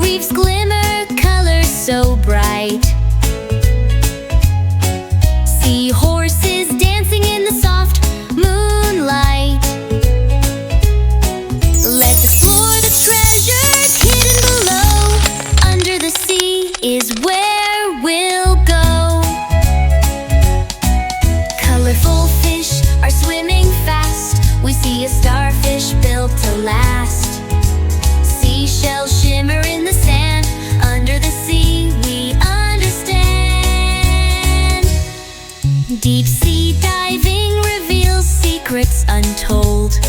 reefs glimmer, colors so bright. Seahorses dancing in the soft moonlight. Let's explore the treasures hidden below. Under the sea is where we'll go. Colorful fish are swimming fast. We see a starfish built to last. Seashells shimmer in the sand. Under the sea we understand. Deep sea diving reveals secrets untold.